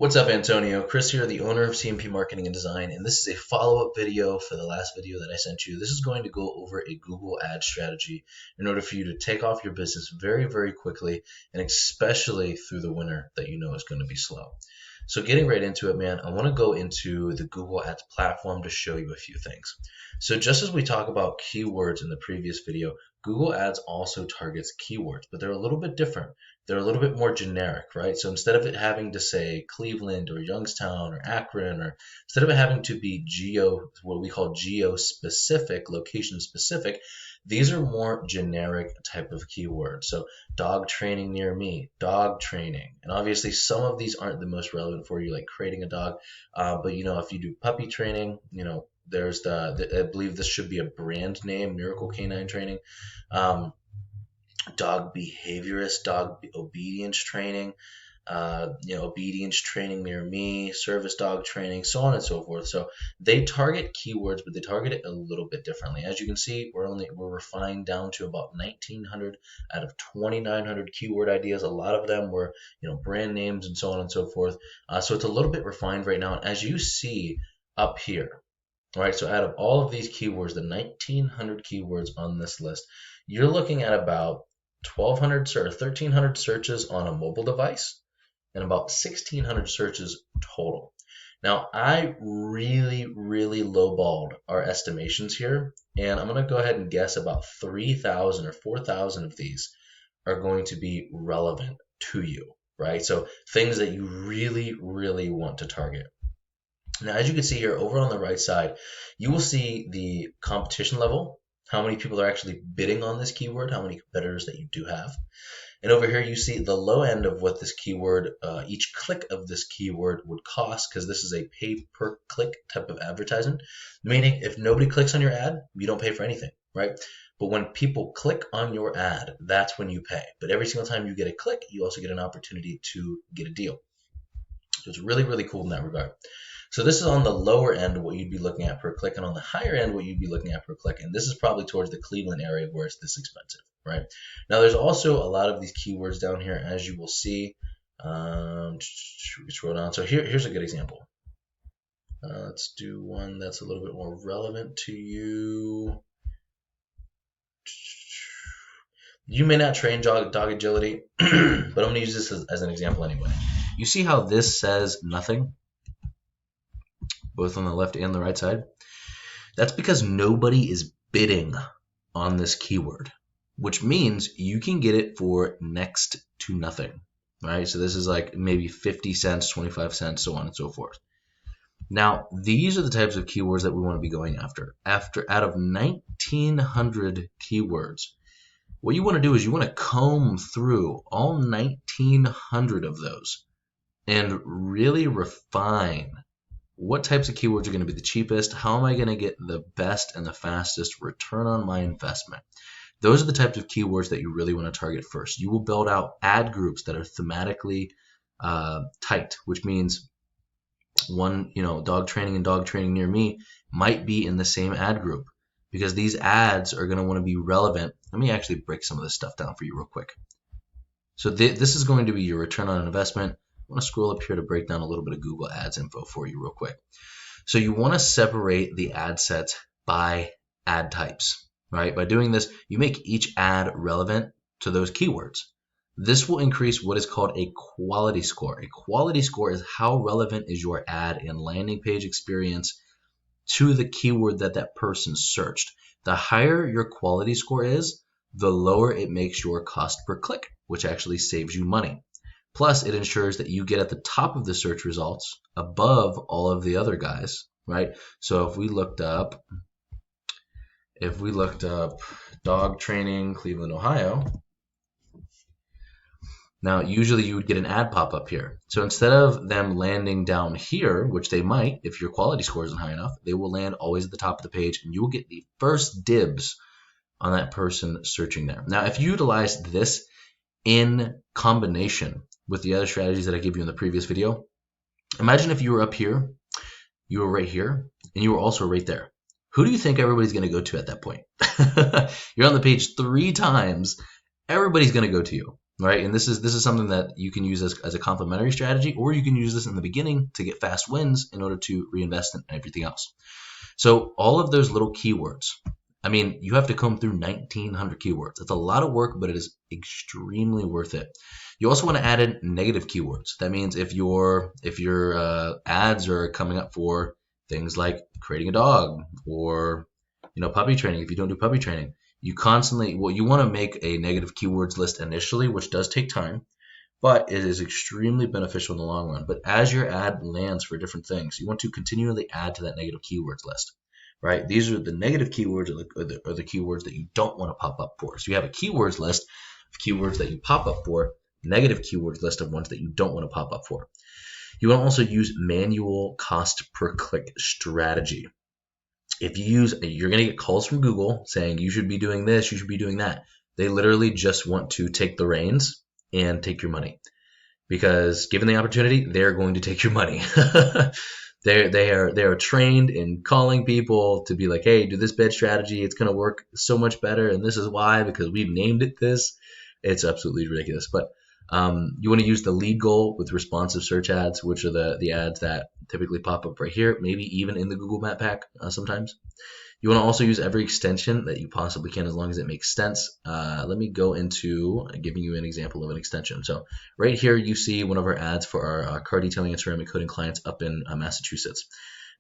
What's up, Antonio? Chris here, the owner of CNP Marketing and Design, and this is a follow-up video for the last video that I sent you. This is going to go over a Google ad strategy in order for you to take off your business very, very quickly, and especially through the winter that you know is going to be slow. So getting right into it, man, I want to go into the Google Ads platform to show you a few things. So just as we talk about keywords in the previous video, Google Ads also targets keywords, but they're a little bit different. They're a little bit more generic, right? So instead of it having to say Cleveland or Youngstown or Akron, or instead of it having to be what we call geo-specific, location-specific, these are more generic type of keywords. So dog training near me, dog training. And obviously some of these aren't the most relevant for you, like creating a dog. But if you do puppy training, there's I believe this should be a brand name, Miracle Canine Training. Dog behaviorist, dog obedience training, obedience training near me, service dog training, so on and so forth. So they target keywords, but they target it a little bit differently. As you can see, we're refined down to about 1,900 out of 2,900 keyword ideas. A lot of them were, brand names and so on and so forth. So it's a little bit refined right now. And as you see up here, all right, so out of all of these keywords, the 1,900 keywords on this list, you're looking at about 1,200 or 1,300 searches on a mobile device and about 1,600 searches total. Now, I really, really lowballed our estimations here, and I'm going to go ahead and guess about 3,000 or 4,000 of these are going to be relevant to you, right? So things that you really, really want to target. Now, as you can see here, over on the right side, you will see the competition level, how many people are actually bidding on this keyword, how many competitors that you do have. And over here, you see the low end of what this keyword, each click of this keyword would cost, because this is a pay per click type of advertisement, meaning if nobody clicks on your ad, you don't pay for anything, right? But when people click on your ad, that's when you pay. But every single time you get a click, you also get an opportunity to get a deal. So it's really, really cool in that regard. So this is on the lower end what you'd be looking at per click, and on the higher end what you'd be looking at per click. And this is probably towards the Cleveland area where it's this expensive, right? Now there's also a lot of these keywords down here, as you will see. Scroll down. So here's a good example. Let's do one that's a little bit more relevant to you. You may not train dog agility, but I'm going to use this as an example anyway. You see how this says nothing? Both on the left and the right side. That's because nobody is bidding on this keyword, which means you can get it for next to nothing, right? So this is like maybe 50 cents, 25 cents, so on and so forth. Now, these are the types of keywords that we want to be going after. Out of 1,900 keywords, what you want to do is you want to comb through all 1,900 of those and really refine what types of keywords are going to be the cheapest? How am I going to get the best and the fastest return on my investment? Those are the types of keywords that you really want to target first. You will build out ad groups that are thematically tight, which means one, dog training and dog training near me might be in the same ad group, because these ads are going to want to be relevant. Let me actually break some of this stuff down for you real quick. So this is going to be your return on investment. I want to scroll up here to break down a little bit of Google Ads info for you real quick. So you want to separate the ad sets by ad types, right? By doing this, you make each ad relevant to those keywords. This will increase what is called a quality score. A quality score is how relevant is your ad and landing page experience to the keyword that person searched. The higher your quality score is, the lower it makes your cost per click, which actually saves you money. Plus, it ensures that you get at the top of the search results above all of the other guys, right? So if we looked up dog training, Cleveland, Ohio, now usually you would get an ad pop up here. So instead of them landing down here, which they might if your quality score isn't high enough, they will land always at the top of the page, and you will get the first dibs on that person searching there. Now, if you utilize this in combination with the other strategies that I gave you in the previous video, imagine if you were up here, you were right here, and you were also right there. Who do you think everybody's going to go to at that point? You're on the page 3 times. Everybody's going to go to you. right? And this is something that you can use as a complementary strategy, or you can use this in the beginning to get fast wins in order to reinvest in everything else. So all of those little keywords, I mean, you have to comb through 1,900 keywords. It's a lot of work, but it is extremely worth it. You also want to add in negative keywords. That means if your ads are coming up for things like creating a dog or puppy training, if you don't do puppy training, you want to make a negative keywords list initially, which does take time, but it is extremely beneficial in the long run. But as your ad lands for different things, you want to continually add to that negative keywords list, right? These are the negative keywords or the keywords that you don't want to pop up for. So you have a keywords list of keywords that you pop up for, negative keywords list of ones that you don't want to pop up for. You want to also use manual cost per click strategy. If you're going to get calls from Google saying you should be doing this, you should be doing that. They literally just want to take the reins and take your money, because given the opportunity, they're going to take your money. They are trained in calling people to be like, hey, do this bid strategy. It's going to work so much better, and this is why, because we've named it this. It's absolutely ridiculous. But you want to use the lead goal with responsive search ads, which are the ads that typically pop up right here, maybe even in the Google Map pack sometimes. You want to also use every extension that you possibly can, as long as it makes sense. Let me go into giving you an example of an extension. So right here, you see one of our ads for our car detailing and ceramic coating clients up in Massachusetts.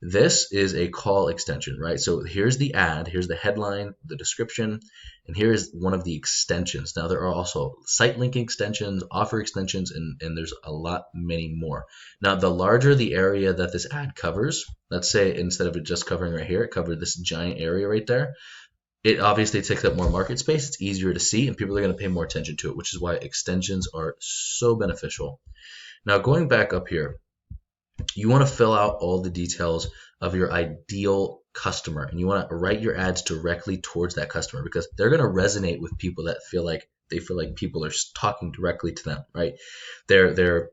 This is a call extension, right? So here's the ad, here's the headline, the description, and here's one of the extensions. Now there are also site linking extensions, offer extensions, and there's a lot many more. Now the larger the area that this ad covers, let's say instead of it just covering right here, it covered this giant area right there, it obviously takes up more market space, it's easier to see, and people are going to pay more attention to it, which is why extensions are so beneficial. Now going back up here, you want to fill out all the details of your ideal customer, and you want to write your ads directly towards that customer, because they're going to resonate with people that feel like people are talking directly to them, right? They're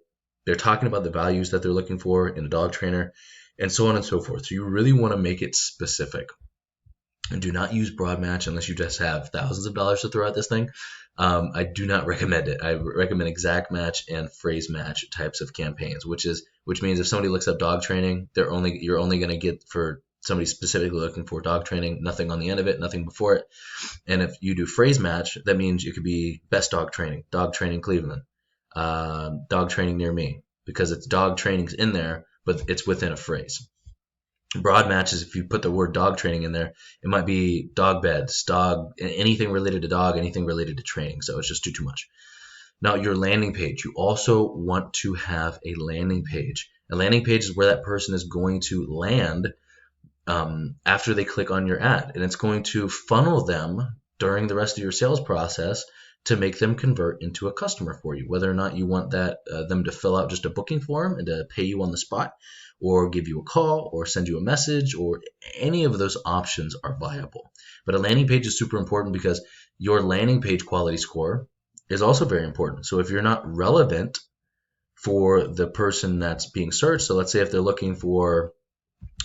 talking about the values that they're looking for in a dog trainer, and so on and so forth. So you really want to make it specific. And do not use broad match unless you just have thousands of dollars to throw at this thing. I do not recommend it. I recommend exact match and phrase match types of campaigns, which means if somebody looks up dog training, you're only going to get for somebody specifically looking for dog training, nothing on the end of it, nothing before it. And if you do phrase match, that means it could be best dog training Cleveland, dog training near me, because it's dog training's in there, but it's within a phrase. Broad match is if you put the word dog training in there, it might be dog beds, anything related to dog, anything related to training. So it's just too much. Now your landing page, you also want to have a landing page. A landing page is where that person is going to land after they click on your ad, and it's going to funnel them during the rest of your sales process to make them convert into a customer for you, whether or not you want them to fill out just a booking form and to pay you on the spot, or give you a call, or send you a message, or any of those options are viable. But a landing page is super important, because your landing page quality score is also very important. So if you're not relevant for the person that's being searched, so let's say if they're looking for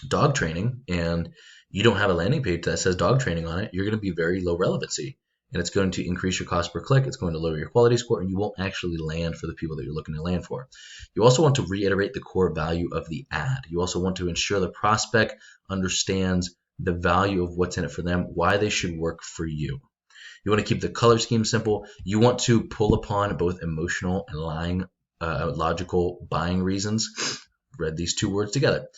dog training and you don't have a landing page that says dog training on it, you're going to be very low relevancy. And it's going to increase your cost per click, it's going to lower your quality score, and you won't actually land for the people that you're looking to land for. You also want to reiterate the core value of the ad. You also want to ensure the prospect understands the value of what's in it for them, why they should work for you. You want to keep the color scheme simple. You want to pull upon both emotional and logical buying reasons. Read these two words together.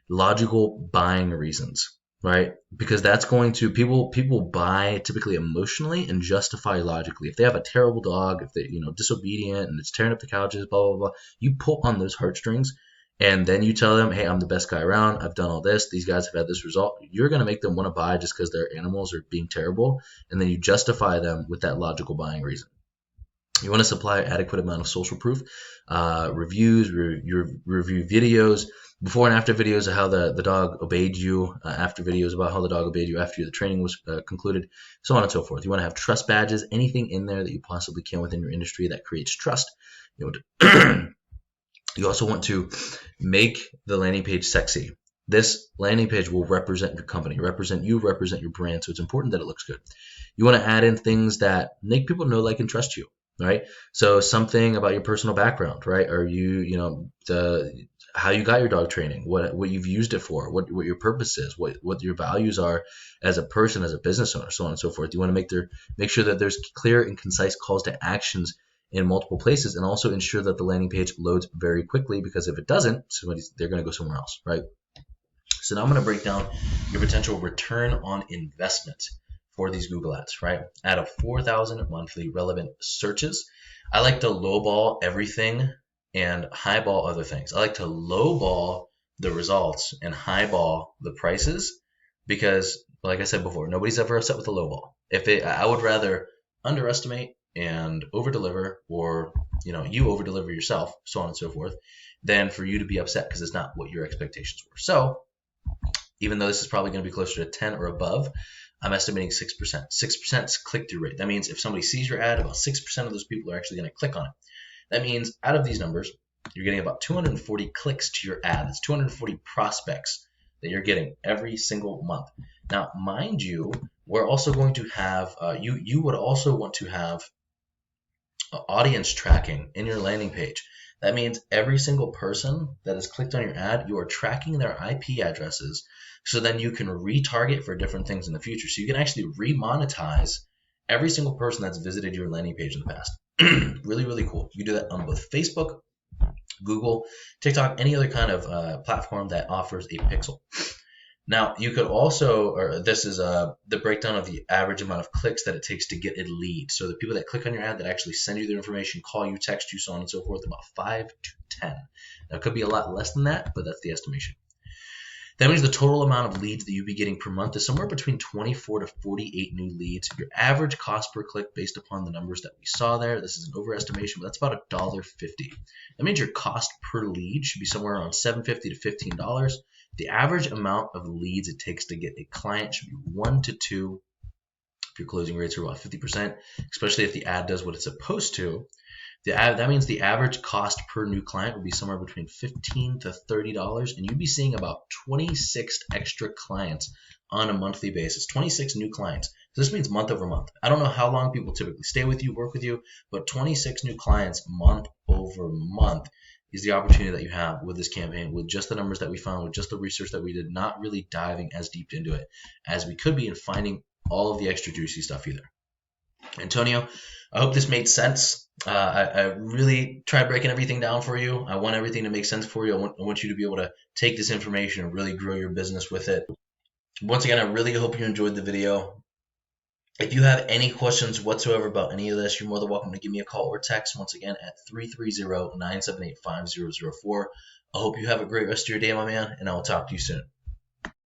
Logical buying reasons. Right? Because that's going to, people buy typically emotionally and justify logically. If they have a terrible dog, if they're disobedient and it's tearing up the couches, blah, blah, blah, you pull on those heartstrings, and then you tell them, hey, I'm the best guy around, I've done all this, these guys have had this result. You're going to make them want to buy just because their animals are being terrible, and then you justify them with that logical buying reason. You want to supply an adequate amount of social proof, reviews, review videos, before and after videos of how the dog obeyed you, after videos about how the dog obeyed you after the training was concluded, so on and so forth. You want to have trust badges, anything in there that you possibly can within your industry that creates trust. You also want to make the landing page sexy. This landing page will represent your company, represent you, represent your brand, so it's important that it looks good. You want to add in things that make people know, like, and trust you. right? So something about your personal background, right? Are you, how you got your dog training, what you've used it for, what your purpose is, what your values are as a person, as a business owner, so on and so forth. You want to make sure that there's clear and concise calls to actions in multiple places, and also ensure that the landing page loads very quickly, because if it doesn't, they're going to go somewhere else, right? So now I'm going to break down your potential return on investment for these Google ads, right? Out of 4,000 monthly relevant searches, I like to lowball everything and highball other things. I like to lowball the results and highball the prices because, like I said before, nobody's ever upset with a lowball. I would rather underestimate and overdeliver, or you overdeliver yourself, so on and so forth, than for you to be upset because it's not what your expectations were. So even though this is probably going to be closer to 10 or above, I'm estimating 6%. 6% is click-through rate. That means if somebody sees your ad, about 6% of those people are actually going to click on it. That means out of these numbers, you're getting about 240 clicks to your ad. That's 240 prospects that you're getting every single month. Now, mind you, we're also going to have, you would also want to have audience tracking in your landing page. That means every single person that has clicked on your ad, you are tracking their IP addresses, so then you can retarget for different things in the future. So you can actually remonetize every single person that's visited your landing page in the past. Really, really cool. You do that on both Facebook, Google, TikTok, any other kind of platform that offers a pixel. Now, you could also, or this is the breakdown of the average amount of clicks that it takes to get a lead. So the people that click on your ad, that actually send you their information, call you, text you, so on and so forth, about 5 to 10. Now, it could be a lot less than that, but that's the estimation. That means the total amount of leads that you'd be getting per month is somewhere between 24 to 48 new leads. Your average cost per click, based upon the numbers that we saw there, this is an overestimation, but that's about $1.50. That means your cost per lead should be somewhere around $7.50 to $15. The average amount of leads it takes to get a client should be 1 to 2. If your closing rates are about 50%, especially if the ad does what it's supposed to, that means the average cost per new client would be somewhere between $15 to $30, and you'd be seeing about 26 extra clients on a monthly basis. 26 new clients. So this means month over month. I don't know how long people typically stay with you, work with you, but 26 new clients month over month is the opportunity that you have with this campaign, with just the numbers that we found, with just the research that we did, not really diving as deep into it as we could be and finding all of the extra juicy stuff either. Antonio, I hope this made sense. I really tried breaking everything down for you. I want everything to make sense for you. I want you to be able to take this information and really grow your business with it. Once again, I really hope you enjoyed the video. If you have any questions whatsoever about any of this, you're more than welcome to give me a call or text once again at 330-978-5004. I hope you have a great rest of your day, my man, and I will talk to you soon.